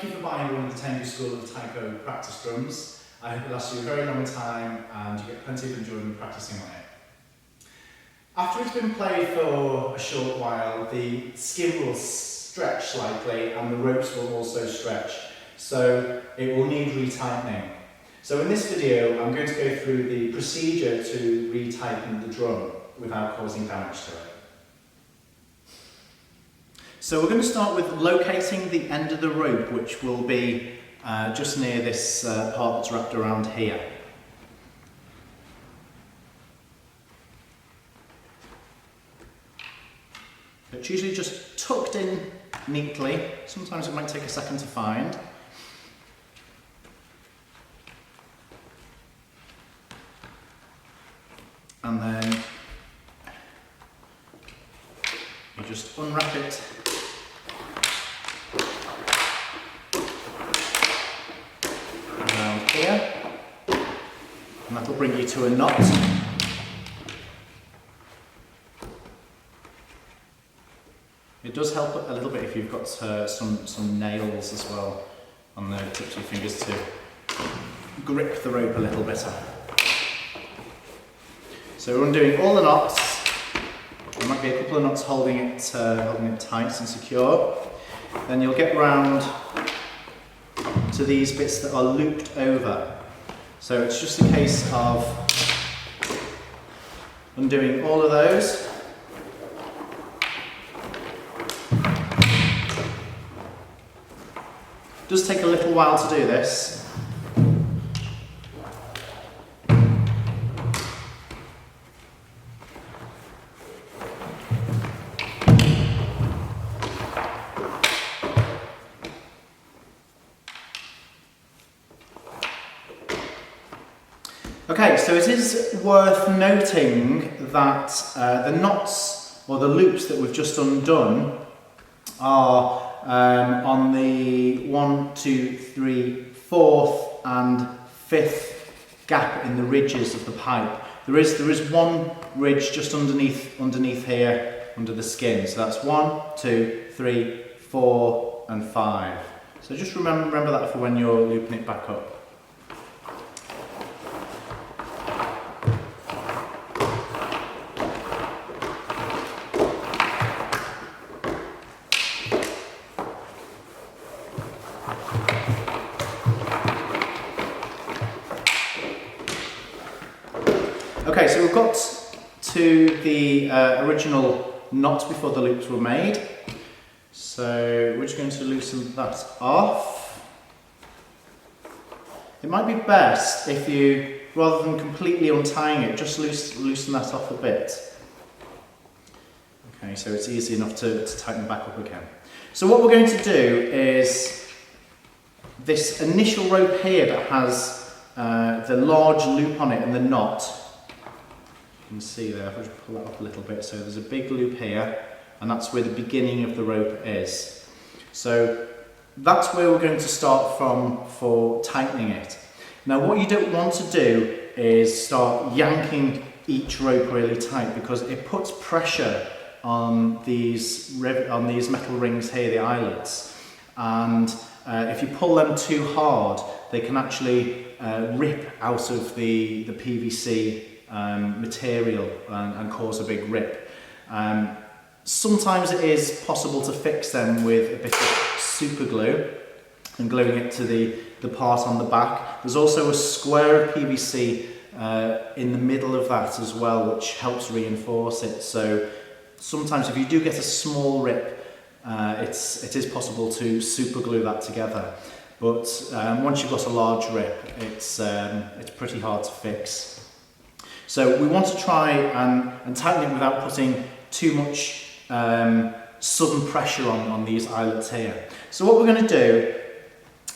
Thank you for buying one of the Tengu School of Taiko practice drums. I hope it lasts you a very long time and you get plenty of enjoyment practicing on it. After it's been played for a short while, the skin will stretch slightly and the ropes will also stretch, so it will need retightening. So in this video, I'm going to go through the procedure to retighten the drum without causing damage to it. So we're going to start with locating the end of the rope, which will be just near this part that's wrapped around here. It's usually just tucked in neatly. Sometimes it might take a second to find. And then you just unwrap it around here, and that'll bring you to a knot. It does help a little bit if you've got some nails as well on the tips of your fingers to grip the rope a little better. So we're undoing all the knots. There might be a couple of knots holding it tight and secure. Then you'll get round to these bits that are looped over. So it's just a case of undoing all of those. It does take a little while to do this. Okay, so it is worth noting that the knots or the loops that we've just undone are on the 1, 2, 3, 4th and 5th gap in the ridges of the pipe. There is one ridge just underneath here, under the skin. So that's 1, 2, 3, 4 and 5. So just remember that for when you're looping it back up. Okay, so we've got to the original knot before the loops were made. So we're just going to loosen that off. It might be best if you, rather than completely untying it, just loosen that off a bit. Okay, so it's easy enough to tighten back up again. So what we're going to do is this initial rope here that has the large loop on it and the knot. You can see there, if I just pull that up a little bit, so there's a big loop here and that's where the beginning of the rope is. So that's where we're going to start from for tightening it. Now what you don't want to do is start yanking each rope really tight, because it puts pressure on these metal rings here, the eyelets, and if you pull them too hard they can actually rip out of the PVC material and cause a big rip. Sometimes it is possible to fix them with a bit of super glue and gluing it to the part on the back. There's also a square of PVC in the middle of that as well, which helps reinforce it. So sometimes if you do get a small rip, it is possible to super glue that together. But once you've got a large rip, it's pretty hard to fix. So we want to try and tighten it without putting too much sudden pressure on these eyelets here. So what we're going to do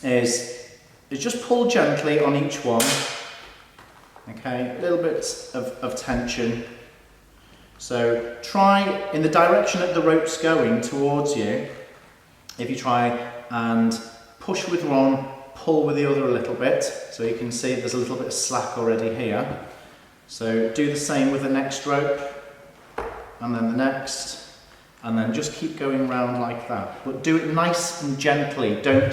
is just pull gently on each one. Okay, a little bit of tension. So try in the direction that the rope's going towards you. If you try and push with one, pull with the other a little bit. So you can see there's a little bit of slack already here. So do the same with the next rope, and then the next, and then just keep going round like that. But do it nice and gently. Don't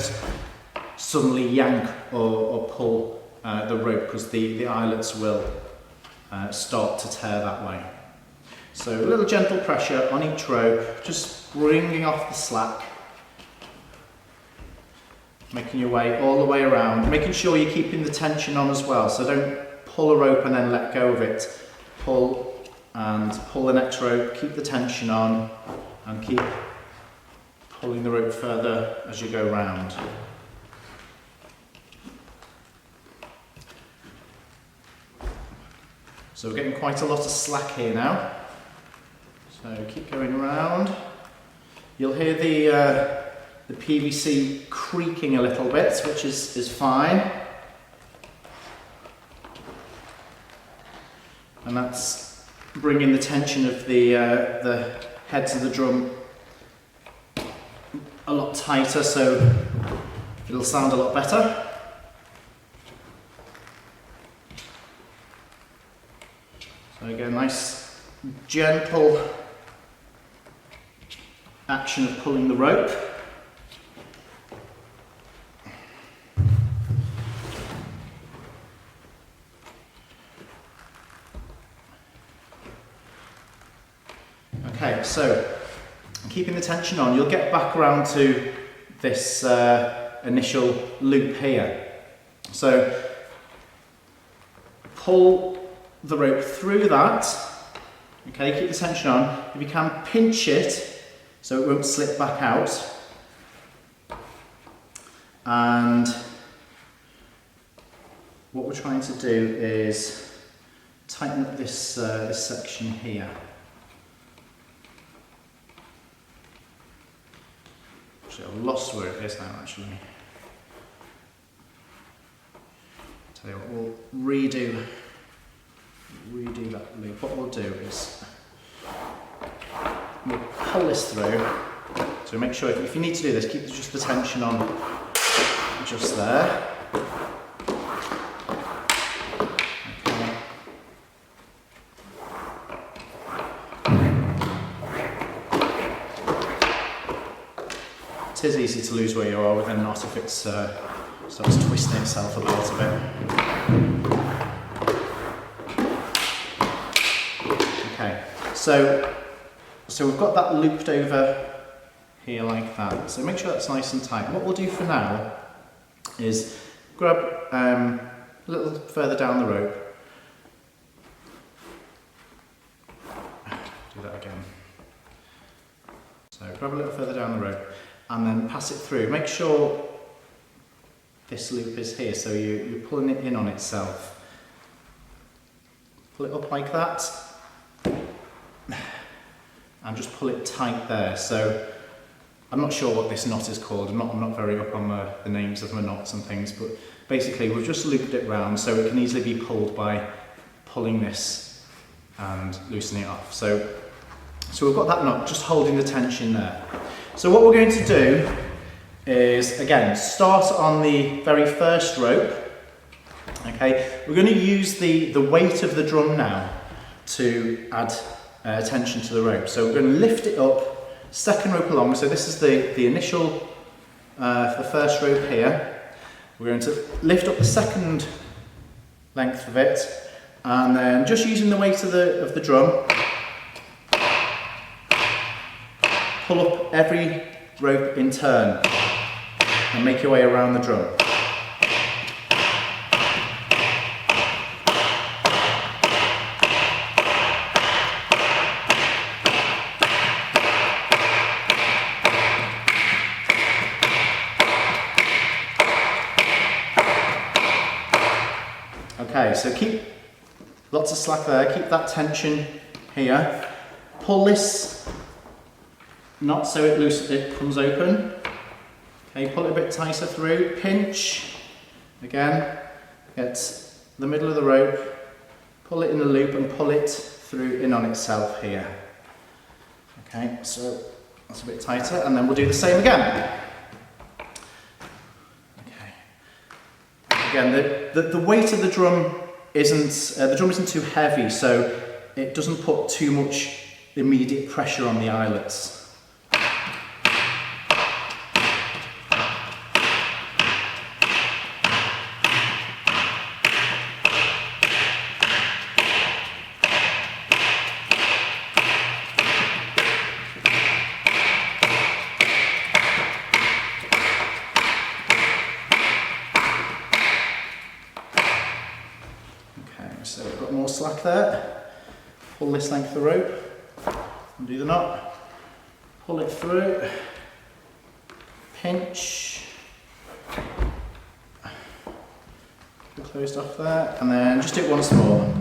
suddenly yank or pull the rope, because the eyelets will start to tear that way. So a little gentle pressure on each rope, just bringing off the slack, making your way all the way around, making sure you're keeping the tension on as well. So don't pull a rope and then let go of it. Pull and pull the next rope, keep the tension on, and keep pulling the rope further as you go round. So we're getting quite a lot of slack here now. So keep going around. You'll hear the PVC creaking a little bit, which is fine. And that's bringing the tension of the heads of the drum a lot tighter, so it'll sound a lot better. So again, nice gentle action of pulling the rope. Okay, so keeping the tension on, you'll get back around to this initial loop here. So pull the rope through that. Okay, keep the tension on. If you can, pinch it so it won't slip back out. And what we're trying to do is tighten up this section here. I've lost where it is now, actually. Tell you what, we'll redo that loop. What we'll do is we'll pull this through. So make sure, if you need to do this, keep just the tension on just there. Okay. It is easy to lose where you are with a knot if it starts twisting itself about a bit. Okay, so we've got that looped over here like that. So make sure that's nice and tight. What we'll do for now is grab a little further down the rope. Do that again. So grab a little further down the rope and then pass it through. Make sure this loop is here, so you're pulling it in on itself. Pull it up like that, and just pull it tight there. So I'm not sure what this knot is called. I'm not very up on the names of the knots and things, but basically we've just looped it round so it can easily be pulled by pulling this and loosening it off. So we've got that knot just holding the tension there. So what we're going to do is, again, start on the very first rope. Okay, we're going to use the weight of the drum now to add tension to the rope. So we're going to lift it up, second rope along. So this is the initial, the first rope here. We're going to lift up the second length of it, and then just using the weight of the drum, pull up every rope in turn and make your way around the drum. Okay, so keep lots of slack there, keep that tension here. Pull this knot so it comes open. Okay, pull it a bit tighter through, pinch, again, get the middle of the rope, pull it in the loop and pull it through in on itself here. Okay, so that's a bit tighter, and then we'll do the same again. Okay. Again, the weight of the drum isn't too heavy, so it doesn't put too much immediate pressure on the eyelets. slack there. Pull this length of the rope, undo the knot, pull it through, pinch, closed off there, and then just do it once more.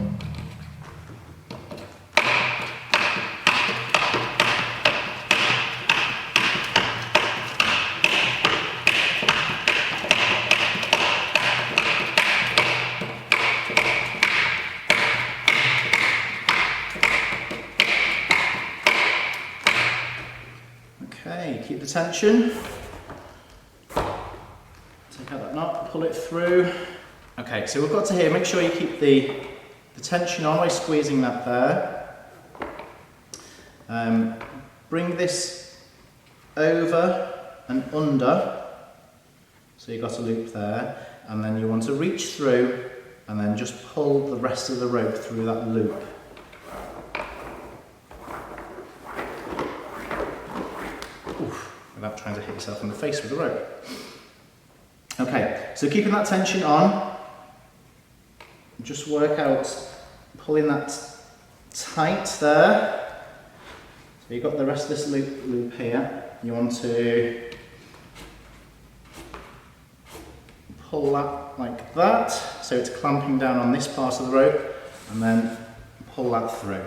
Okay, keep the tension. Take out that knot, pull it through. Okay, so we've got to here, make sure you keep the tension on by squeezing that there. Bring this over and under, so you've got a loop there, and then you want to reach through and then just pull the rest of the rope through that loop. Without trying to hit yourself in the face with the rope. Okay, so keeping that tension on, just work out pulling that tight there. So you've got the rest of this loop here. You want to pull that like that, so it's clamping down on this part of the rope, and then pull that through,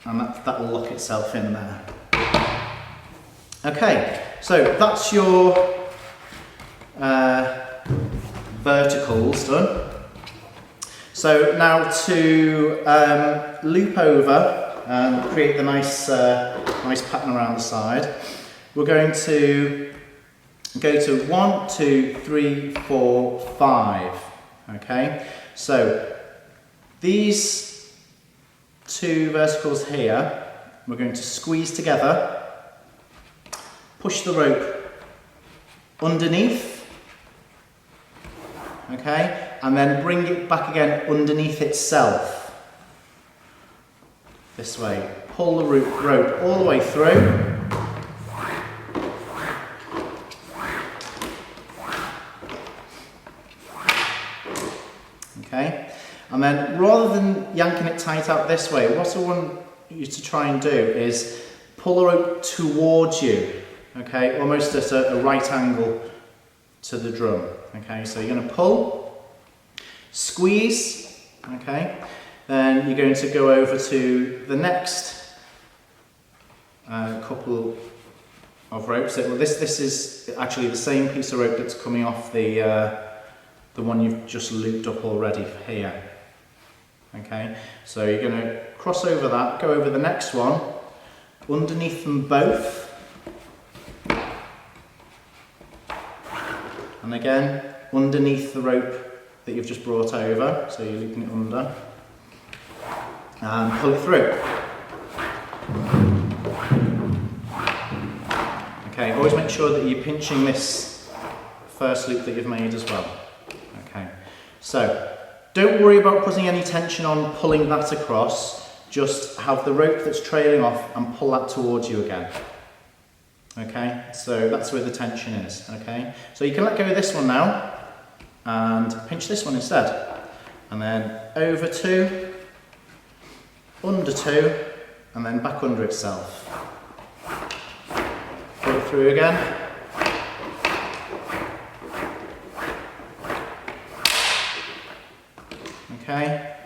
and that will lock itself in there. Okay, so that's your verticals done. So now to loop over and create the nice pattern around the side, we're going to go to 1, 2, 3, 4, 5. Okay, so these two verticals here, we're going to squeeze together. Push the rope underneath, okay, and then bring it back again underneath itself. This way. Pull the rope all the way through. Okay, and then rather than yanking it tight out this way, what I want you to try and do is pull the rope towards you. Okay, almost at a right angle to the drum. Okay, so you're going to pull, squeeze, okay, then you're going to go over to the next couple of ropes. Well, this is actually the same piece of rope that's coming off the one you've just looped up already here. Okay, so you're going to cross over that, go over the next one, underneath them both. And again, underneath the rope that you've just brought over, so you're looping it under, and pull it through. Okay, always make sure that you're pinching this first loop that you've made as well. Okay, so don't worry about putting any tension on pulling that across, just have the rope that's trailing off and pull that towards you again. Okay, so that's where the tension is. Okay, so you can let go of this one now and pinch this one instead, and then over 2, under 2, and then back under itself. Pull it through again. Okay,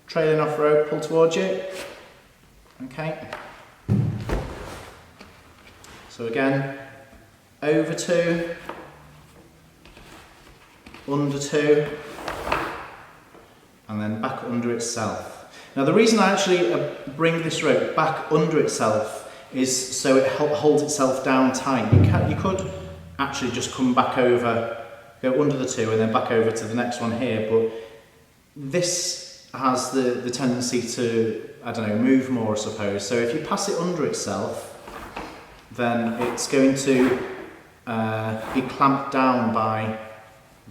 trailing off rope, pull towards you. Okay. So again, over 2, under 2, and then back under itself. Now the reason I actually bring this rope back under itself is so it holds itself down tight. You could actually just come back over, go under the 2 and then back over to the next one here, but this has the tendency to, I don't know, move more I suppose. So if you pass it under itself, then it's going to be clamped down by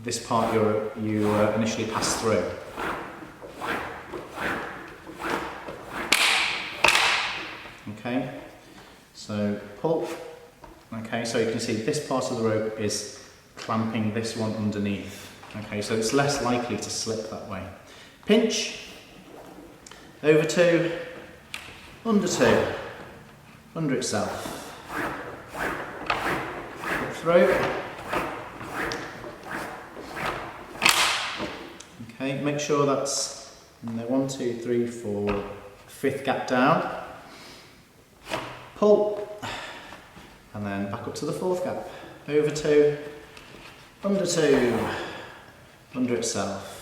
this part you initially passed through. Okay, so pull. Okay, so you can see this part of the rope is clamping this one underneath. Okay, so it's less likely to slip that way. Pinch, over 2, under 2, under itself, up through. Okay, make sure that's in there, 1, 2, 3, 4, 5th gap down, pull, and then back up to the 4th gap, over 2, under 2, under itself.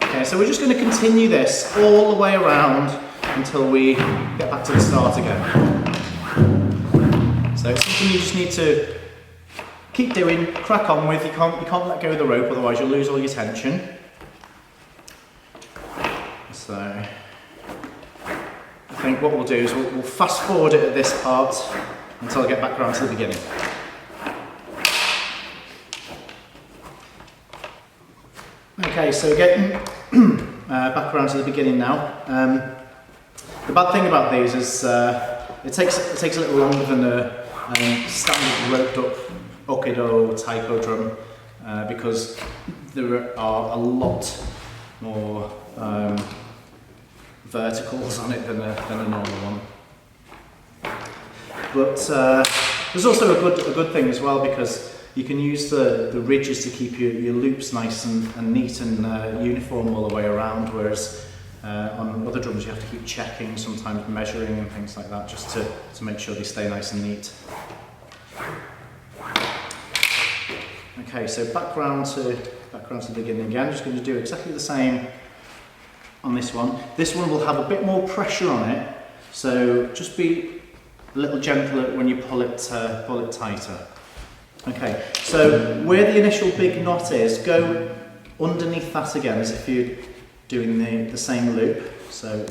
Okay, so we're just going to continue this all the way around until we get back to the start again. So it's something you just need to keep doing, crack on with. You can't let go of the rope, otherwise you'll lose all your tension. So I think what we'll do is we'll fast forward it at this part until I get back around to the beginning. Okay, so getting back around to the beginning now. The bad thing about these is it takes a little longer than a standard roped up Okido or Taiko drum because there are a lot more verticals on it than a normal one. But there's also a good thing as well, because you can use the ridges to keep your loops nice and neat and uniform all the way around, whereas on other drums you have to keep checking, sometimes measuring and things like that, just to make sure they stay nice and neat. Okay, so back round to the beginning again. Just going to do exactly the same on this one. This one will have a bit more pressure on it, so just be a little gentler when you pull it tighter. Okay, so where the initial big knot is, go underneath that again as if you're doing the same loop. So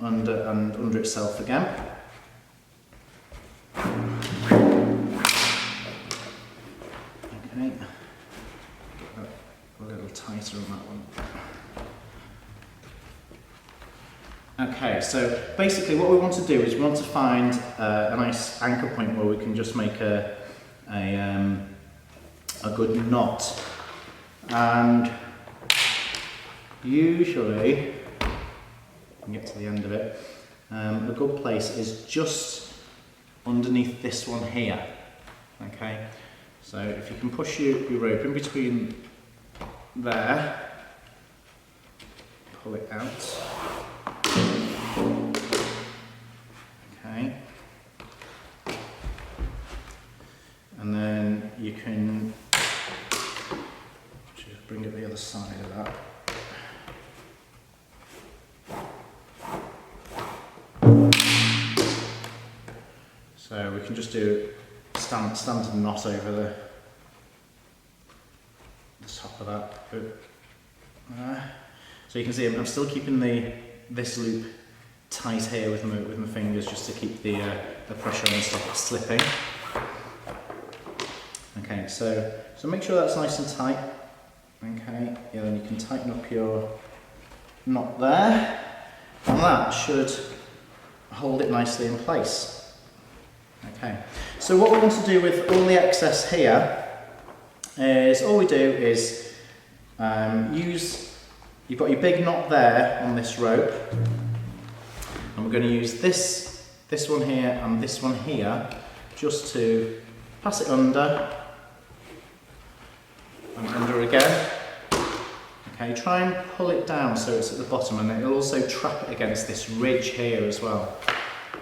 under and under itself again. Okay, get that a little tighter on that one. Okay, so basically what we want to do is we want to find a nice anchor point where we can just make a good knot, and usually, you can get to the end of it, a good place is just underneath this one here. Okay, so if you can push your rope in between there, pull it out. Okay, and then you can just bring it the other side of that. So we can just do standard knot over the top of that. So you can see I'm still keeping this loop tight here with my fingers, just to keep the pressure on and stop it slipping. Okay, so make sure that's nice and tight. Okay, yeah, then you can tighten up your knot there, and that should hold it nicely in place. Okay, so what we want to do with all the excess here is, all we do is you've got your big knot there on this rope, and we're going to use this one here and this one here just to pass it under and under again. Okay, try and pull it down so it's at the bottom, and it'll also trap it against this ridge here as well.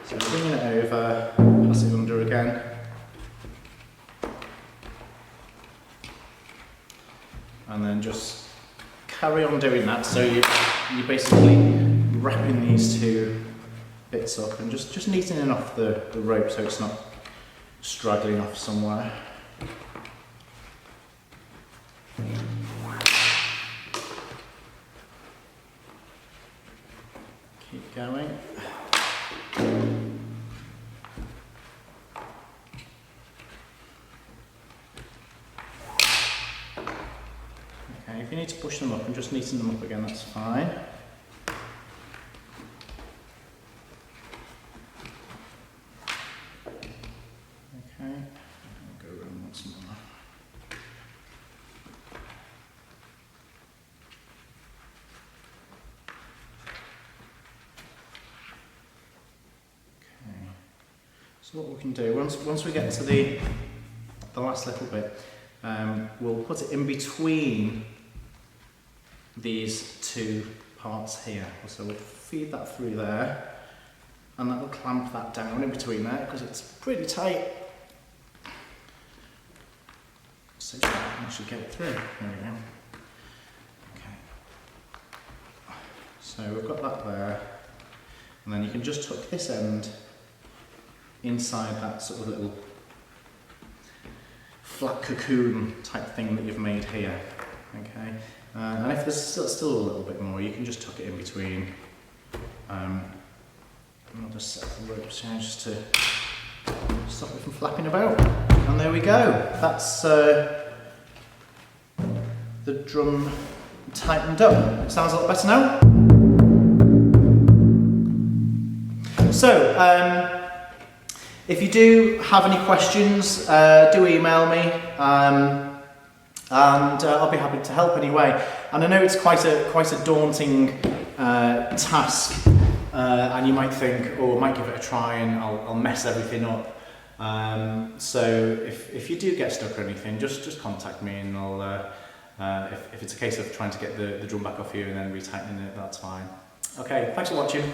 So bringing it over, pass it under again. And then just carry on doing that, so you're basically wrapping these two bits up and just neatening off the rope so it's not straggling off somewhere. Keep going. Okay, if you need to push them up and just neaten them up again, that's fine. Okay, I'll go around once more. So what we can do, once we get to the last little bit, we'll put it in between these two parts here. So we'll feed that through there, and that will clamp that down in between there because it's pretty tight. So I should get it through. There we go. Okay. So we've got that there, and then you can just tuck this end inside that sort of little flat cocoon type thing that you've made here. Okay. And if there's still a little bit more, you can just tuck it in between. I'll just set the rope down just to stop it from flapping about. And there we go. That's the drum tightened up. Sounds a lot better now. So, if you do have any questions, do email me. And I'll be happy to help anyway. And I know it's quite a daunting task, and you might think, oh, I might give it a try and I'll mess everything up. So if you do get stuck or anything, just contact me, and I'll if it's a case of trying to get the drum back off you and then retightening it, that's fine. Okay, thanks for watching.